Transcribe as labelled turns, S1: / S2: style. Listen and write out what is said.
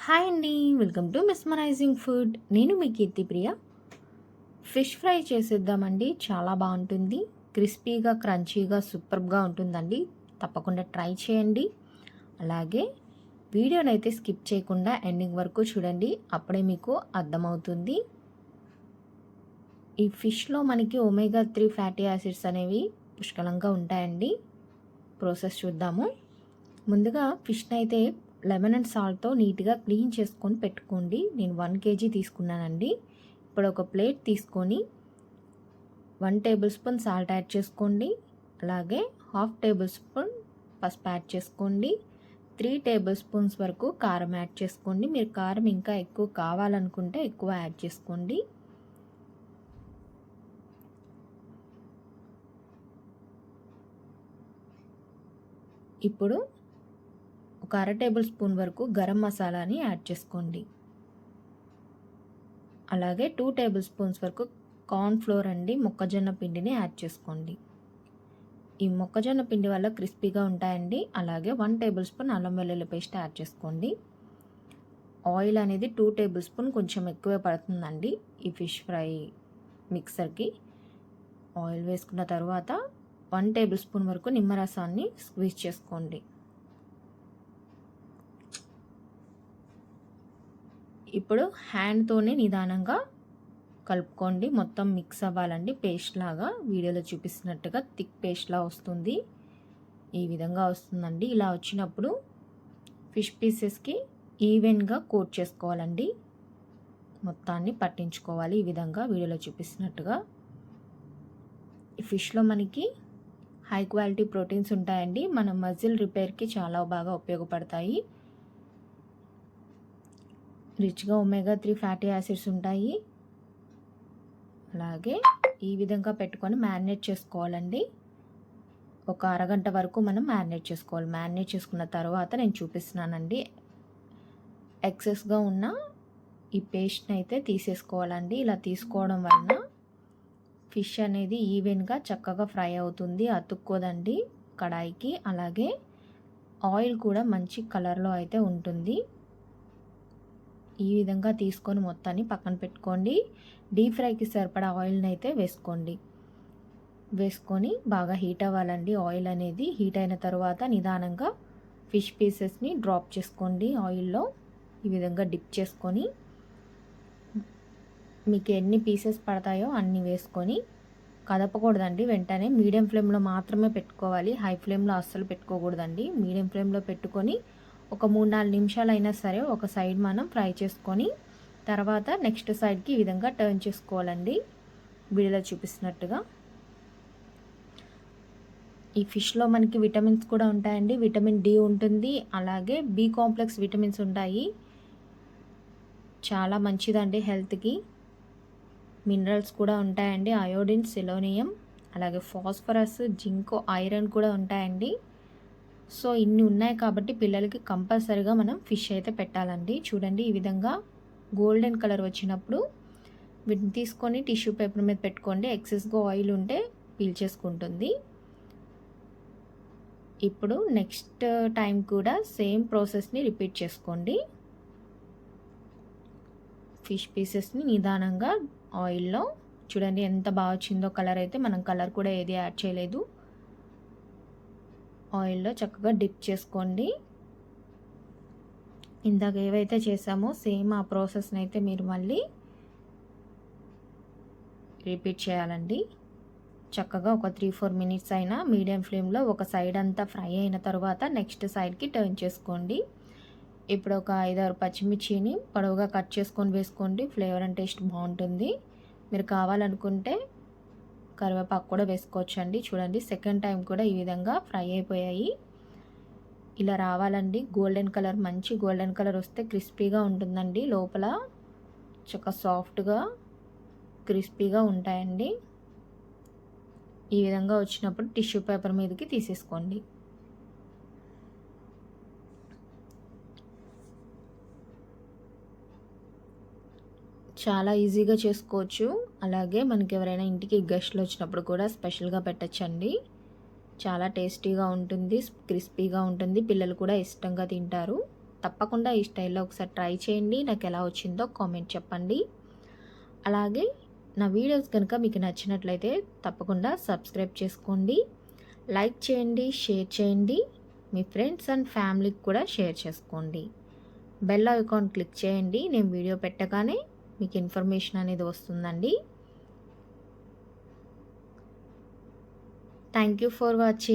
S1: Hi అండి, welcome to mesmerizing food. నేను మీ కీర్తిప్రియ. ఫిష్ ఫ్రై చేసేద్దామండి. చాలా బాగుంటుంది. క్రిస్పీగా, క్రంచీగా, సూపర్గా ఉంటుందండి. తప్పకుండా ట్రై చేయండి. అలాగే వీడియోనైతే స్కిప్ చేయకుండా ఎండింగ్ వరకు చూడండి. అప్పుడే మీకు అర్థమవుతుంది. ఈ ఫిష్లో మనకి ఒమేగా 3 ఫ్యాటీ యాసిడ్స్ అనేవి పుష్కలంగా ఉంటాయండి. ప్రాసెస్ చూద్దాము. ముందుగా ఫిష్ని అయితే లెమన్ అండ్ సాల్ట్తో నీట్గా క్లీన్ చేసుకొని పెట్టుకోండి. నేను 1 kg తీసుకున్నానండి. ఇప్పుడు ఒక ప్లేట్ తీసుకొని 1 టేబుల్ స్పూన్ సాల్ట్ యాడ్ చేసుకోండి. అలాగే 1/2 టేబుల్ స్పూన్ పసుపు యాడ్ చేసుకోండి. 3 టేబుల్ స్పూన్స్ వరకు కారం యాడ్ చేసుకోండి. మీరు కారం ఇంకా ఎక్కువ కావాలనుకుంటే ఎక్కువ యాడ్ చేసుకోండి. ఇప్పుడు ఒక 1/2 టేబుల్ స్పూన్ వరకు గరం మసాలాని యాడ్ చేసుకోండి. అలాగే 2 టేబుల్ స్పూన్స్ వరకు కార్న్ ఫ్లోర్ అండి, మొక్కజొన్న పిండిని యాడ్ చేసుకోండి. ఈ మొక్కజొన్న పిండి వల్ల క్రిస్పీగా ఉంటాయండి. అలాగే 1 టేబుల్ స్పూన్ అల్లం వెల్లుల్లి పేస్ట్ యాడ్ చేసుకోండి. ఆయిల్ అనేది 2 టేబుల్ స్పూన్ కొంచెం ఎక్కువే పడుతుందండి ఈ ఫిష్ ఫ్రై మిక్సర్కి. ఆయిల్ వేసుకున్న తర్వాత 1 టేబుల్ స్పూన్ వరకు నిమ్మరసాన్ని స్క్వీజ్ చేసుకోండి. ఇప్పుడు హ్యాండ్తోనే నిదానంగా కలుపుకోండి. మొత్తం మిక్స్ అవ్వాలండి. పేస్ట్ లాగా వీడియోలో చూపిస్తున్నట్టుగా థిక్ పేస్ట్లా వస్తుంది. ఈ విధంగా వస్తుందండి. ఇలా వచ్చినప్పుడు ఫిష్ పీసెస్కి ఈవెన్గా కోట్ చేసుకోవాలండి. మొత్తాన్ని పట్టించుకోవాలి ఈ విధంగా వీడియోలో చూపిస్తున్నట్టుగా. ఈ ఫిష్లో మనకి హై క్వాలిటీ ప్రోటీన్స్ ఉంటాయండి. మన మజిల్ రిపేర్కి చాలా బాగా ఉపయోగపడతాయి. రిచ్గా ఒమేగా 3 ఫ్యాటీ యాసిడ్స్ ఉంటాయి. అలాగే ఈ విధంగా పెట్టుకొని మ్యారినేట్ చేసుకోవాలండి. ఒక అరగంట వరకు మనం మ్యారినేట్ చేసుకోవాలి. మ్యారినేట్ చేసుకున్న తర్వాత నేను చూపిస్తున్నానండి. ఎక్సెస్గా ఉన్న ఈ పేస్ట్ని అయితే తీసేసుకోవాలండి. ఇలా తీసుకోవడం వలన ఫిష్ అనేది ఈవెన్గా చక్కగా ఫ్రై అవుతుంది, అతుక్కోదండి కడాయికి. అలాగే ఆయిల్ కూడా మంచి కలర్లో అయితే ఉంటుంది. ఈ విధంగా తీసుకొని మొత్తాన్ని పక్కన పెట్టుకోండి. డీప్ ఫ్రైకి సరిపడా ఆయిల్ని అయితే వేసుకొని బాగా హీట్ అవ్వాలండి. ఆయిల్ అనేది హీట్ అయిన తర్వాత నిదానంగా ఫిష్ పీసెస్ని డ్రాప్ చేసుకోండి ఆయిల్లో. ఈ విధంగా డిప్ చేసుకొని మీకు ఎన్ని పీసెస్ పడతాయో అన్ని వేసుకొని కదపకూడదండి. వెంటనే మీడియం ఫ్లేమ్లో మాత్రమే పెట్టుకోవాలి. హై ఫ్లేమ్లో అస్సలు పెట్టుకోకూడదండి. మీడియం ఫ్లేమ్లో పెట్టుకొని ఒక 3-4 నిమిషాలు అయినా సరే ఒక సైడ్ మనం ఫ్రై చేసుకొని తర్వాత నెక్స్ట్ సైడ్కి ఈ విధంగా టర్న్ చేసుకోవాలండి. వీడియోలో చూపిస్తున్నట్టుగా. ఈ ఫిష్లో మనకి విటమిన్స్ కూడా ఉంటాయండి. విటమిన్ డి ఉంటుంది. అలాగే బి కాంప్లెక్స్ విటమిన్స్ ఉంటాయి. చాలా మంచిదండి హెల్త్కి. మినరల్స్ కూడా ఉంటాయండి. అయోడిన్, సెలోనియం, అలాగే ఫాస్ఫరస్, జింక్, ఐరన్ కూడా ఉంటాయండి. సో ఇన్ని ఉన్నాయి కాబట్టి పిల్లలకి కంపల్సరీగా మనం ఫిష్ అయితే పెట్టాలండి. చూడండి ఈ విధంగా గోల్డెన్ కలర్ వచ్చినప్పుడు వీటిని తీసుకొని టిష్యూ పేపర్ మీద పెట్టుకోండి. ఎక్సెస్గా ఆయిల్ ఉంటే పీల్చేసుకుంటుంది. ఇప్పుడు నెక్స్ట్ టైం కూడా సేమ్ ప్రాసెస్ని రిపీట్ చేసుకోండి. ఫిష్ పీసెస్ని నిదానంగా ఆయిల్లో చూడండి ఎంత బాగా వచ్చిందో కలర్ అయితే. మనం కలర్ కూడా ఏది యాడ్ చేయలేదు. ఆయిల్లో చక్కగా డిప్ చేసుకోండి. ఇందాక ఏవైతే చేసామో సేమ్ ఆ ప్రాసెస్ని అయితే మీరు మళ్ళీ రిపీట్ చేయాలండి. చక్కగా ఒక 3-4 మినిట్స్ అయినా మీడియం ఫ్లేమ్లో ఒక సైడ్ అంతా ఫ్రై అయిన తర్వాత నెక్స్ట్ సైడ్కి టర్న్ చేసుకోండి. ఇప్పుడు ఒక 5-6 పచ్చిమిర్చిని పొడవుగా కట్ చేసుకొని వేసుకోండి. ఫ్లేవర్ అండ్ టేస్ట్ బాగుంటుంది. మీరు కావాలనుకుంటే కరివేపాకు కూడా వేసుకోవచ్చండి. చూడండి సెకండ్ టైం కూడా ఈ విధంగా ఫ్రై అయిపోయాయి. ఇలా రావాలండి. గోల్డెన్ కలర్, మంచి గోల్డెన్ కలర్ వస్తే క్రిస్పీగా ఉంటుందండి. లోపల చక్కగా సాఫ్ట్గా క్రిస్పీగా ఉంటాయండి. ఈ విధంగా వచ్చినప్పుడు టిష్యూ పేపర్ మీదకి తీసేసుకోండి. చాలా ఈజీగా చేసుకోవచ్చు. అలాగే మనకి ఎవరైనా ఇంటికి గెస్ట్లు వచ్చినప్పుడు కూడా స్పెషల్గా పెట్టచ్చండి. చాలా టేస్టీగా ఉంటుంది, క్రిస్పీగా ఉంటుంది. పిల్లలు కూడా ఇష్టంగా తింటారు. తప్పకుండా ఈ స్టైల్లో ఒకసారి ట్రై చేయండి. నాకు ఎలా వచ్చిందో కామెంట్ చెప్పండి. అలాగే నా వీడియోస్ కనుక మీకు నచ్చినట్లయితే తప్పకుండా సబ్స్క్రైబ్ చేసుకోండి, లైక్ చేయండి, షేర్ చేయండి, మీ ఫ్రెండ్స్ అండ్ ఫ్యామిలీకి కూడా షేర్ చేసుకోండి. బెల్ ఐకాన్ క్లిక్ చేయండి. నేను వీడియో పెట్టగానే మీకు ఇన్ఫర్మేషన్ అనేది వస్తుందండి. Thank you for watching.